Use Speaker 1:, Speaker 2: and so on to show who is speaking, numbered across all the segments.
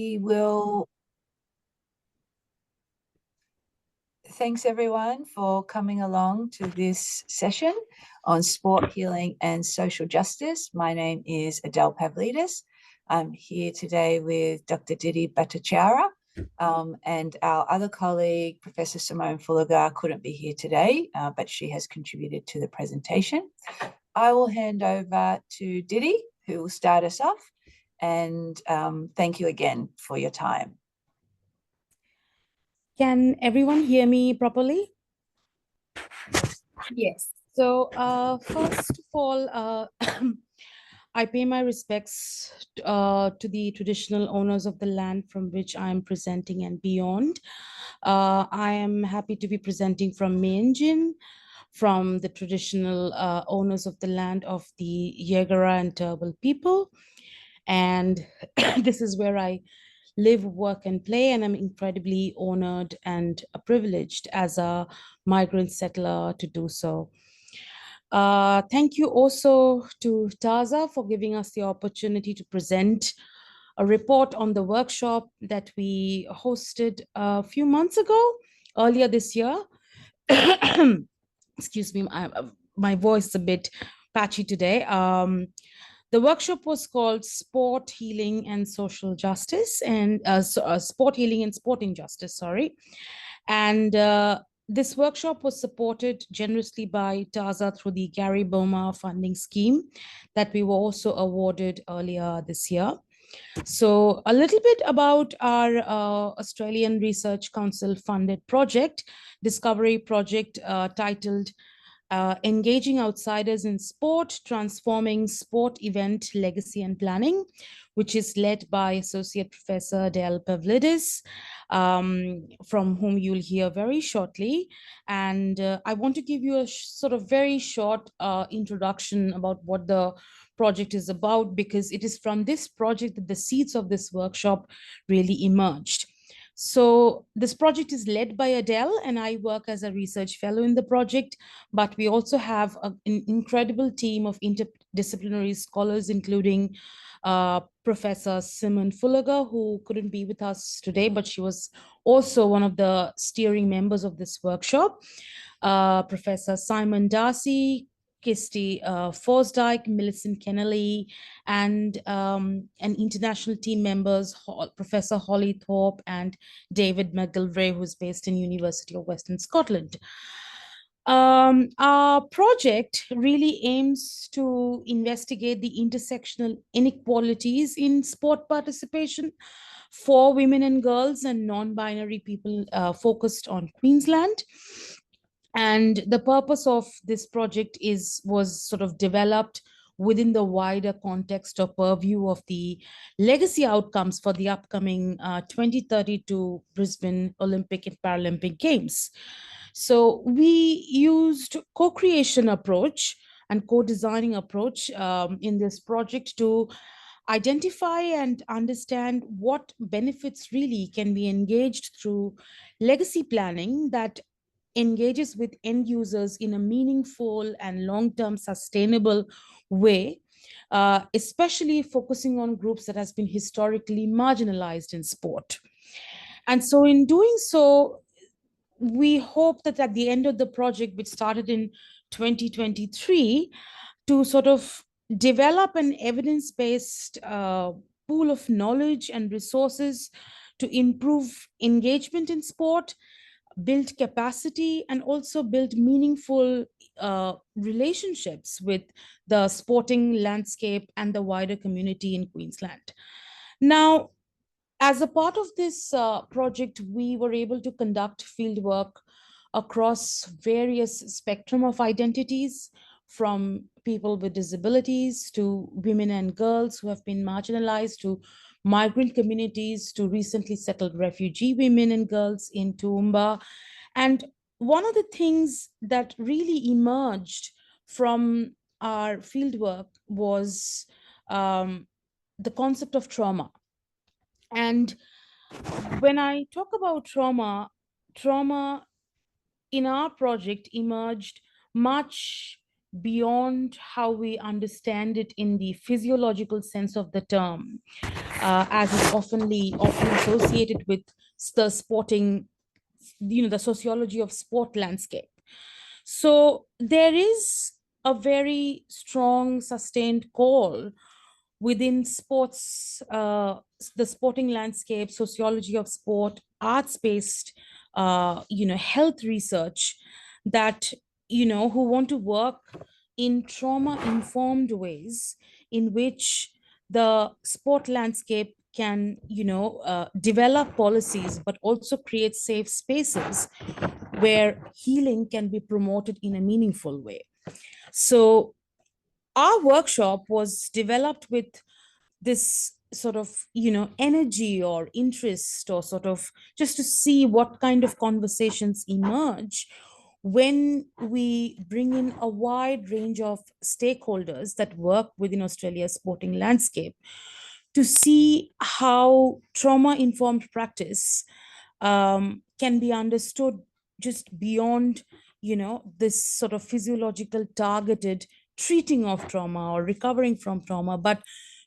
Speaker 1: We will. Thanks everyone for coming along to this session on sport, healing and social justice. My name is Adele Pavlidis. I'm here today with Dr. Diti Bhattacharya, and our other colleague, Professor Simone Fullagar, couldn't be here today, but she has contributed to the presentation. I will hand over to Diti, who will start us off, and thank you again for your time.
Speaker 2: Can everyone hear me properly?
Speaker 3: Yes.
Speaker 2: So first of all, I pay my respects to the traditional owners of the land from which I am presenting and beyond. I am happy to be presenting from Meanjin, from the traditional owners of the land of the Yagara and Turrbal people. And this is where I live, work, and play, and I'm incredibly honored and privileged as a migrant settler to do so. Thank you also to TASA for giving us the opportunity to present a report on the workshop that we hosted a few months ago, earlier this year. Excuse me, my voice is a bit patchy today. The workshop was called Sport, Healing and Social Justice, and Sport, Healing and Sporting Justice, sorry. And this workshop was supported generously by TASA through the Gary Boma funding scheme that we were also awarded earlier this year. So a little bit about our Australian Research Council funded project, Discovery Project, titled Engaging Outsiders in Sport, Transforming Sport Event Legacy and Planning, which is led by Associate Professor Adele Pavlidis, from whom you'll hear very shortly. And I want to give you a sort of very short introduction about what the project is about, because it is from this project that the seeds of this workshop really emerged. So this project is led by Adele, and I work as a research fellow in the project, but we also have an incredible team of interdisciplinary scholars, including Professor Simone Fullagar, who couldn't be with us today, but she was also one of the steering members of this workshop. Professor Simon Darcy, Kirsty Forsdike, Millicent Kennelly, and international team members, Professor Holly Thorpe and David McGilvray, who's based in University of Western Scotland. Our project really aims to investigate the intersectional inequalities in sport participation for women and girls and non-binary people, focused on Queensland. And the purpose of this project was sort of developed within the wider context or purview of the legacy outcomes for the upcoming 2032 Brisbane Olympic and Paralympic Games. So we used co-creation approach and co-designing approach in this project to identify and understand what benefits really can be engaged through legacy planning that engages with end users in a meaningful and long-term sustainable way, especially focusing on groups that has been historically marginalized in sport. And so in doing so, we hope that at the end of the project, which started in 2023, to sort of develop an evidence-based pool of knowledge and resources to improve engagement in sport, build capacity, and also build meaningful relationships with the sporting landscape and the wider community in Queensland. Now, as a part of this project, we were able to conduct fieldwork across various spectrum of identities, from people with disabilities to women and girls who have been marginalized, to migrant communities, to recently settled refugee women and girls in Toowoomba. And one of the things that really emerged from our fieldwork was the concept of trauma. And when I talk about trauma in our project emerged much beyond how we understand it in the physiological sense of the term, as is often associated with the sporting, the sociology of sport landscape. So there is a very strong, sustained call within sports, the sporting landscape, sociology of sport, arts-based, health research, that, who want to work in trauma-informed ways in which the sport landscape can, develop policies, but also create safe spaces where healing can be promoted in a meaningful way. So our workshop was developed with this sort of energy or interest, or sort of just to see what kind of conversations emerge when we bring in a wide range of stakeholders that work within Australia's sporting landscape, to see how trauma informed practice can be understood just beyond this sort of physiological targeted treating of trauma or recovering from trauma, but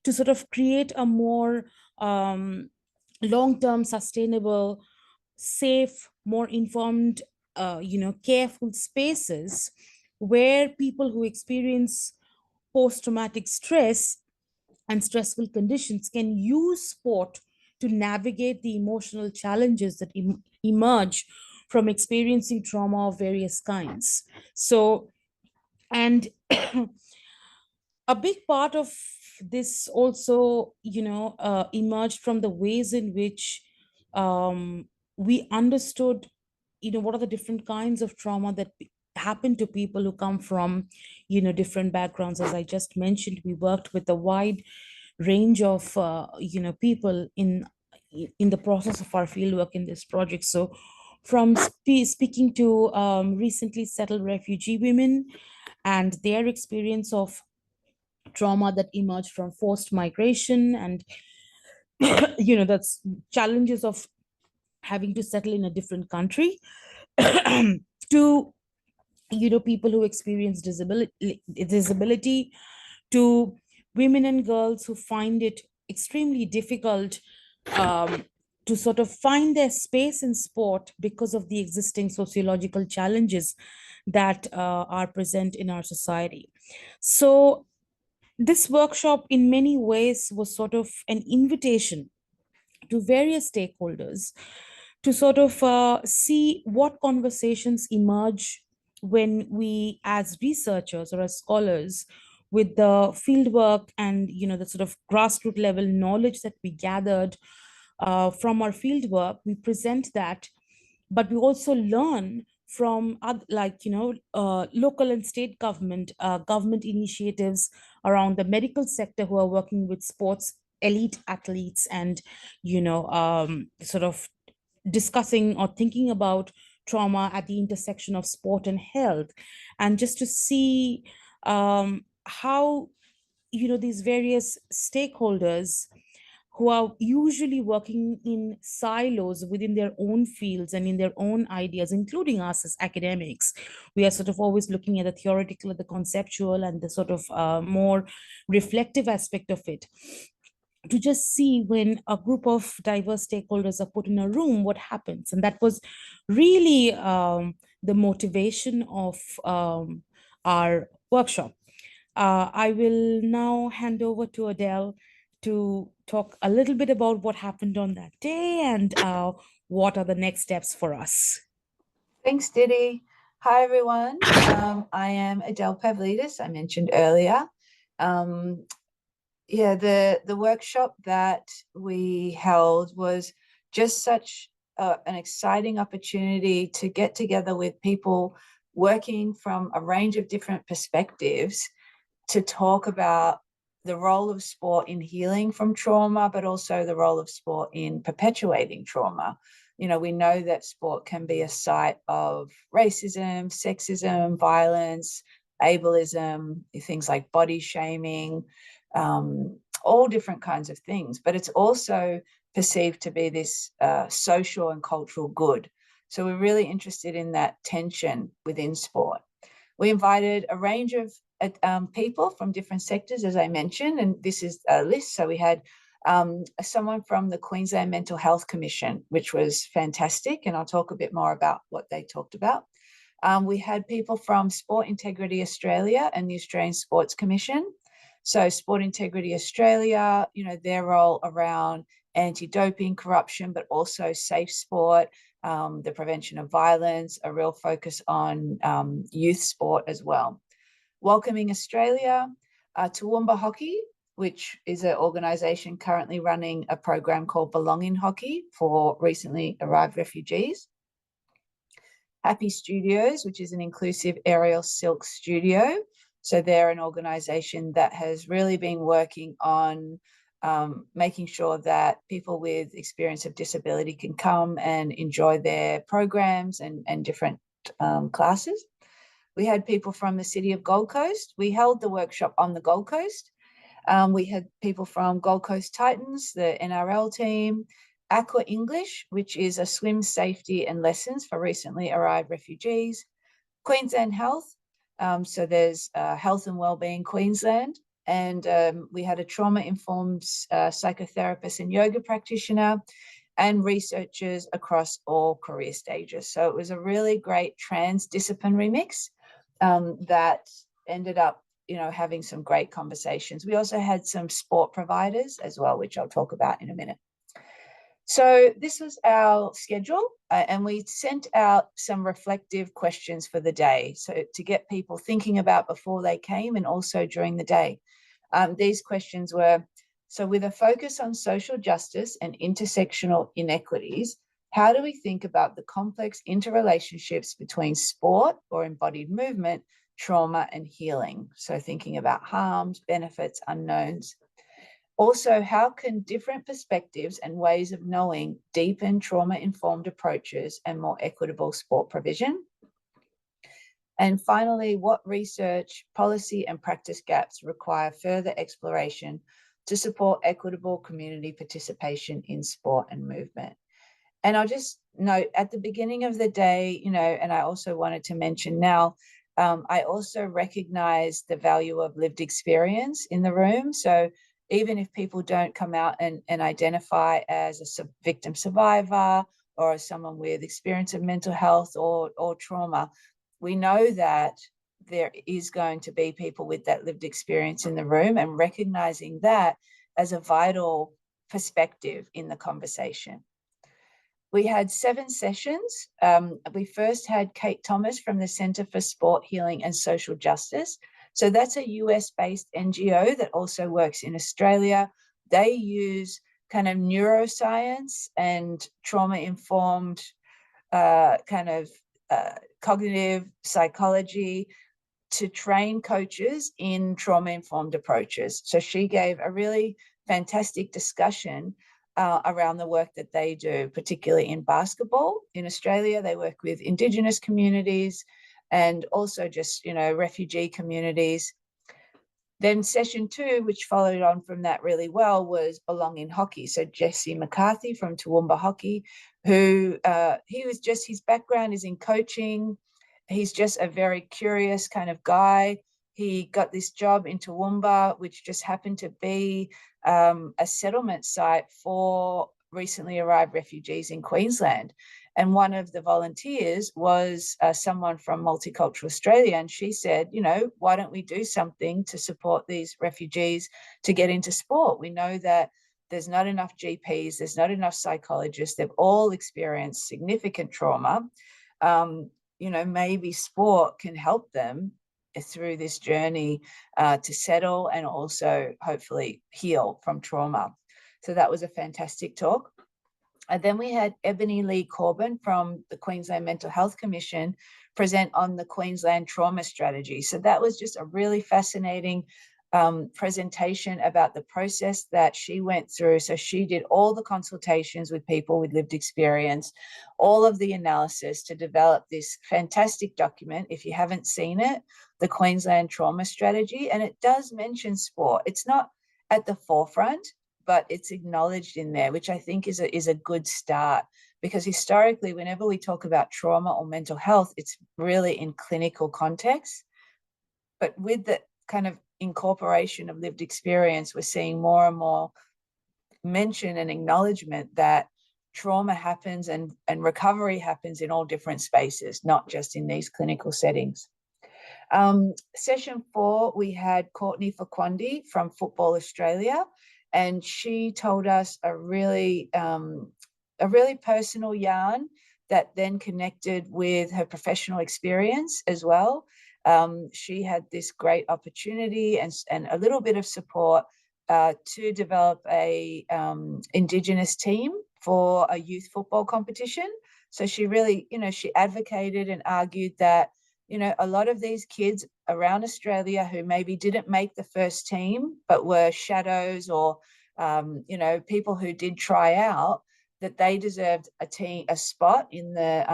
Speaker 2: to sort of create a more long-term, sustainable, safe, more informed, careful spaces where people who experience post-traumatic stress and stressful conditions can use sport to navigate the emotional challenges that emerge from experiencing trauma of various kinds. So, and a big part of this also, emerged from the ways in which we understood, what are the different kinds of trauma that happen to people who come from, different backgrounds. As I just mentioned, we worked with a wide range of, people in the process of our fieldwork in this project. So from speaking to recently settled refugee women and their experience of trauma that emerged from forced migration, and that's challenges of having to settle in a different country, to people who experience disability, to women and girls who find it extremely difficult to sort of find their space in sport because of the existing sociological challenges that are present in our society. So this workshop in many ways was sort of an invitation to various stakeholders to sort of see what conversations emerge when we, as researchers or as scholars, with the fieldwork and the sort of grassroots level knowledge that we gathered from our fieldwork, we present that, but we also learn from other, like local and state government initiatives around the medical sector who are working with sports elite athletes, and sort of discussing or thinking about trauma at the intersection of sport and health, and just to see how these various stakeholders who are usually working in silos within their own fields and in their own ideas, including us as academics. We are sort of always looking at the theoretical, the conceptual, and the sort of more reflective aspect of it, to just see when a group of diverse stakeholders are put in a room, what happens. And that was really the motivation of our workshop. I will now hand over to Adele to talk a little bit about what happened on that day and what are the next steps for us.
Speaker 1: Thanks, Diti. Hi, everyone. I am Adele Pavlidis, I mentioned earlier. The workshop that we held was just such an exciting opportunity to get together with people working from a range of different perspectives to talk about the role of sport in healing from trauma, but also the role of sport in perpetuating trauma. We know that sport can be a site of racism, sexism, violence, ableism, things like body shaming, all different kinds of things, but it's also perceived to be this social and cultural good. So we're really interested in that tension within sport. We invited a range of people from different sectors, as I mentioned, and this is a list. So we had someone from the Queensland Mental Health Commission, which was fantastic, and I'll talk a bit more about what they talked about. We had people from Sport Integrity Australia and the Australian Sports Commission. So Sport Integrity Australia, their role around anti-doping, corruption, but also safe sport, the prevention of violence, a real focus on youth sport as well. Welcoming Australia, Toowoomba Hockey, which is an organisation currently running a program called Belonging Hockey for recently arrived refugees. Happy Studios, which is an inclusive aerial silk studio. So they're an organisation that has really been working on making sure that people with experience of disability can come and enjoy their programs and different classes. We had people from the City of Gold Coast. We held the workshop on the Gold Coast. We had people from Gold Coast Titans, the NRL team, Aqua English, which is a swim safety and lessons for recently arrived refugees, Queensland Health, so there's Health and Wellbeing Queensland, and we had a trauma-informed psychotherapist and yoga practitioner, and researchers across all career stages. So it was a really great transdisciplinary mix that ended up, having some great conversations. We also had some sport providers as well, which I'll talk about in a minute. So this was our schedule, and we sent out some reflective questions for the day, so to get people thinking about before they came and also during the day. These questions were, so with a focus on social justice and intersectional inequities, how do we think about the complex interrelationships between sport or embodied movement, trauma and healing? So thinking about harms, benefits, unknowns. Also, how can different perspectives and ways of knowing deepen trauma-informed approaches and more equitable sport provision? And finally, what research, policy and practice gaps require further exploration to support equitable community participation in sport and movement? And I'll just note at the beginning of the day, and I also wanted to mention now, I also recognize the value of lived experience in the room. So even if people don't come out and identify as a victim survivor or as someone with experience of mental health or trauma, we know that there is going to be people with that lived experience in the room, and recognizing that as a vital perspective in the conversation. We had 7 sessions. We first had Kate Thomas from the Centre for Sport, Healing and Social Justice. So that's a US-based NGO that also works in Australia. They use kind of neuroscience and trauma-informed cognitive psychology to train coaches in trauma-informed approaches. So she gave a really fantastic discussion around the work that they do, particularly in basketball. In Australia, they work with Indigenous communities and also just, refugee communities. Then session 2, which followed on from that really well, was Belonging Hockey. So Jessie Mccartney from Toowoomba Hockey, who his background is in coaching. He's just a very curious kind of guy. He got this job in Toowoomba, which just happened to be a settlement site for recently arrived refugees in Queensland. And one of the volunteers was someone from Multicultural Australia. And she said, why don't we do something to support these refugees to get into sport? We know that there's not enough GPs, there's not enough psychologists. They've all experienced significant trauma. Maybe sport can help them through this journey to settle and also hopefully heal from trauma. So that was a fantastic talk. And then we had Ebony-Lee Corbyn from the Queensland Mental Health Commission present on the Queensland Trauma Strategy. So that was just a really fascinating presentation about the process that she went through. So she did all the consultations with people with lived experience, all of the analysis to develop this fantastic document. If you haven't seen it, the Queensland Trauma Strategy, and it does mention sport. It's not at the forefront, but it's acknowledged in there, which I think is a good start, because historically, whenever we talk about trauma or mental health, it's really in clinical context. But with the kind of incorporation of lived experience, we're seeing more and more mention and acknowledgement that trauma happens and recovery happens in all different spaces, not just in these clinical settings. Session 4, we had Courtney Fewquandie from Football Australia, and she told us a really personal yarn that then connected with her professional experience as well. She had this great opportunity and a little bit of support to develop a Indigenous team for a youth football competition. So she really, she advocated and argued that, a lot of these kids around Australia who maybe didn't make the first team, but were shadows or, people who did try out, that they deserved a spot in the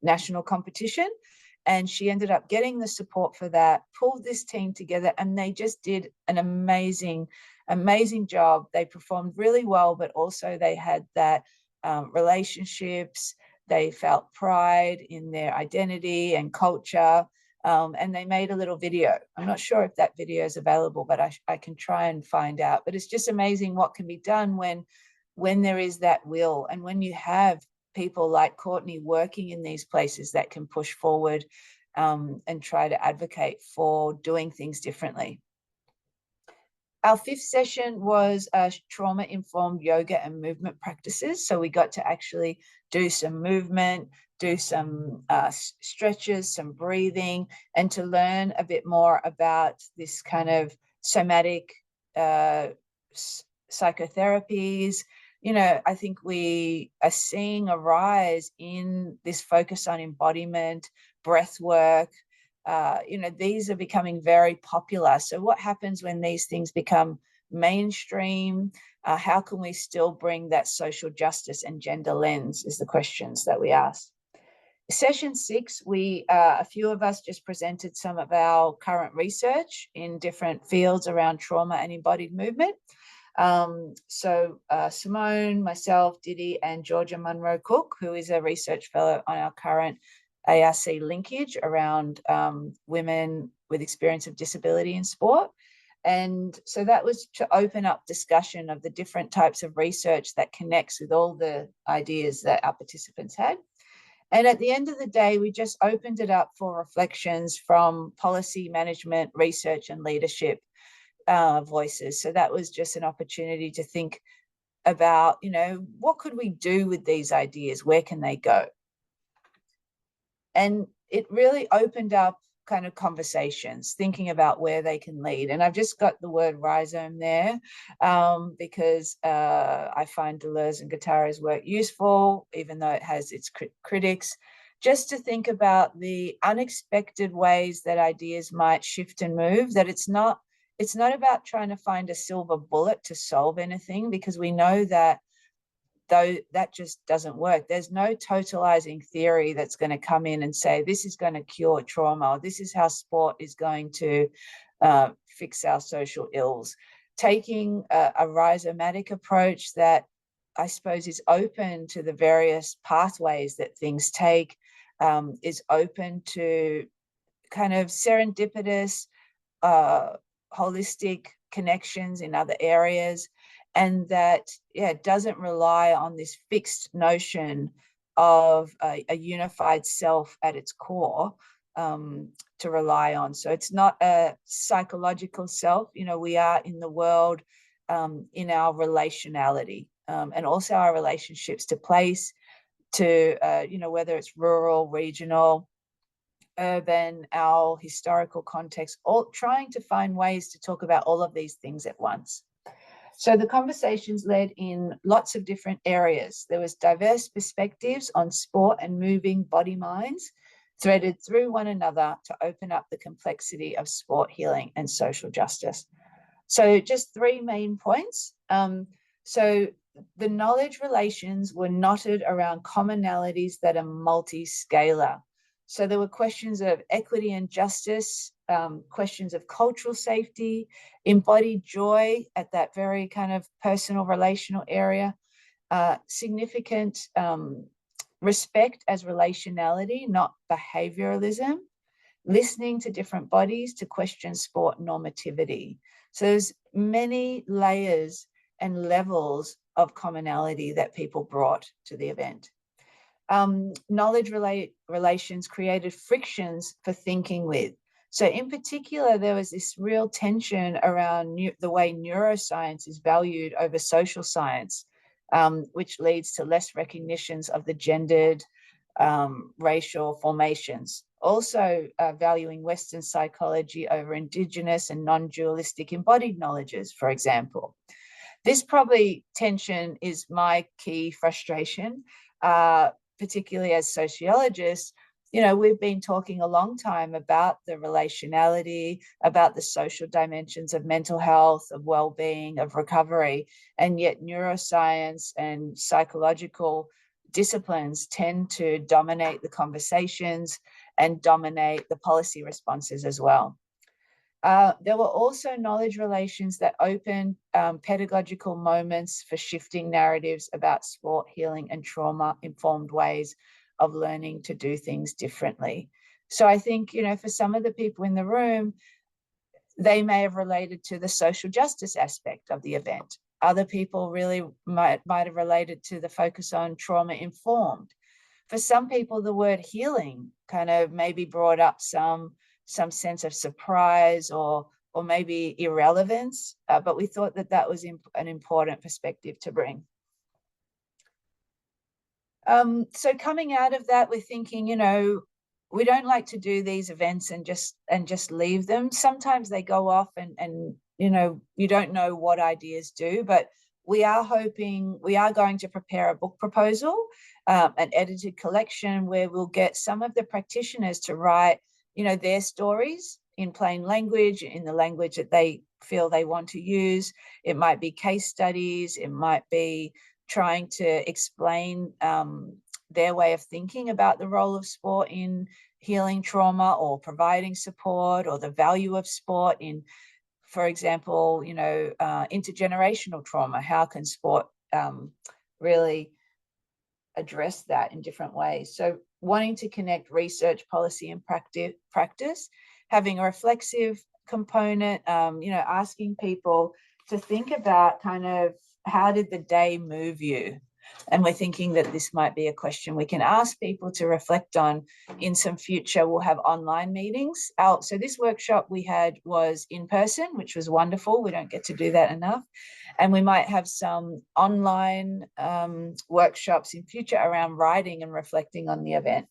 Speaker 1: national competition. And she ended up getting the support for that, pulled this team together, and they just did an amazing job. They performed really well, but also they had that relationships. They felt pride in their identity and culture, and they made a little video. I'm not sure if that video is available, but I can try and find out. But it's just amazing what can be done when there is that will, and when you have people like Courtney working in these places that can push forward and try to advocate for doing things differently. Our 5th session was trauma-informed yoga and movement practices. So we got to actually do some movement, do some stretches, some breathing, and to learn a bit more about this kind of somatic psychotherapies. I think we are seeing a rise in this focus on embodiment, breath work. These are becoming very popular. So what happens when these things become mainstream? How can we still bring that social justice and gender lens is the questions that we ask. Session 6, a few of us just presented some of our current research in different fields around trauma and embodied movement. Simone, myself, Diti, and Georgia Munro-Cook, who is a research fellow on our current ARC linkage around women with experience of disability in sport. And so that was to open up discussion of the different types of research that connects with all the ideas that our participants had. And at the end of the day, we just opened it up for reflections from policy, management, research, and leadership voices. So that was just an opportunity to think about, what could we do with these ideas? Where can they go? And it really opened up kind of conversations, thinking about where they can lead. And I've just got the word rhizome there because I find Deleuze and Guattari's work useful, even though it has its critics, just to think about the unexpected ways that ideas might shift and move, that it's not about trying to find a silver bullet to solve anything, because we know that though that just doesn't work. There's no totalizing theory that's going to come in and say, this is going to cure trauma, or this is how sport is going to fix our social ills. Taking a rhizomatic approach that I suppose is open to the various pathways that things take, is open to kind of serendipitous, holistic connections in other areas, and that doesn't rely on this fixed notion of a unified self at its core to rely on. So it's not a psychological self. We are in the world in our relationality and also our relationships to place, to whether it's rural, regional, urban, our historical context, all trying to find ways to talk about all of these things at once. So the conversations led in lots of different areas. There was diverse perspectives on sport and moving body minds threaded through one another to open up the complexity of sport healing and social justice. So just 3 main points. So the knowledge relations were knotted around commonalities that are multi-scalar. So there were questions of equity and justice, questions of cultural safety, embodied joy at that very kind of personal relational area, significant respect as relationality, not behavioralism, listening to different bodies to question sport normativity. So there's many layers and levels of commonality that people brought to the event. Knowledge relations created frictions for thinking with. So in particular, there was this real tension around the way neuroscience is valued over social science, which leads to less recognitions of the gendered racial formations. Also valuing Western psychology over Indigenous and non-dualistic embodied knowledges, for example. This probably tension is my key frustration, particularly as sociologists. You know, we've been talking a long time about the relationality, about the social dimensions of mental health, of well-being, of recovery, and yet neuroscience and psychological disciplines tend to dominate the conversations and dominate the policy responses as well. There were also knowledge relations that opened pedagogical moments for shifting narratives about sport, healing, and trauma-informed ways of learning to do things differently. So I think, you know, for some of the people in the room, they may have related to the social justice aspect of the event. Other people really might have related to the focus on trauma-informed. For some people, the word healing kind of maybe brought up some sense of surprise or maybe irrelevance, but we thought that that was an important perspective to bring. So coming out of that, we're thinking, you know, we don't like to do these events and just leave them. Sometimes they go off and you know, you don't know what ideas do, but we are going to prepare a book proposal, an edited collection where we'll get some of the practitioners to write, you know, their stories in plain language, in the language that they feel they want to use. It might be case studies, it might be trying to explain their way of thinking about the role of sport in healing trauma or providing support, or the value of sport in, for example, you know, intergenerational trauma. How can sport really address that in different ways? So wanting to connect research, policy, and practice, having a reflexive component, you know, asking people to think about kind of how did the day move you? And we're thinking that this might be a question we can ask people to reflect on in some future. We'll have online meetings out. So this workshop we had was in person, which was wonderful. We don't get to do that enough. And we might have some online workshops in future around writing and reflecting on the event.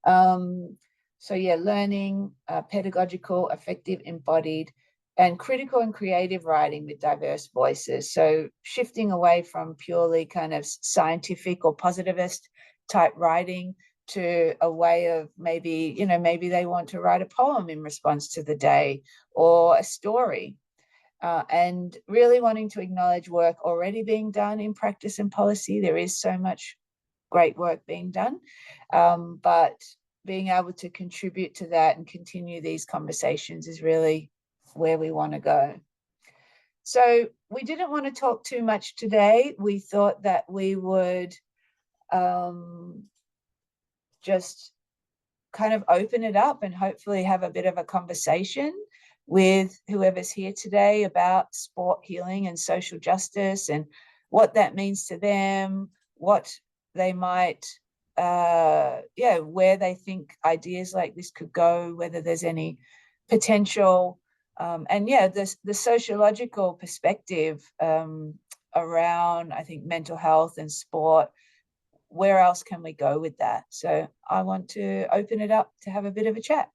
Speaker 1: So yeah, learning, pedagogical, effective, embodied, and critical and creative writing with diverse voices. So shifting away from purely kind of scientific or positivist type writing to a way of maybe, you know, maybe they want to write a poem in response to the day or a story. And really wanting to acknowledge work already being done in practice and policy. There is so much great work being done, but being able to contribute to that and continue these conversations is really where we want to go. So we didn't want to talk too much today. We thought that we would just kind of open it up and hopefully have a bit of a conversation with whoever's here today about sport healing and social justice and what that means to them, what they might, where they think ideas like this could go, whether there's any potential, and yeah, the sociological perspective around, I think, mental health and sport. Where else can we go with that? So I want to open it up to have a bit of a chat.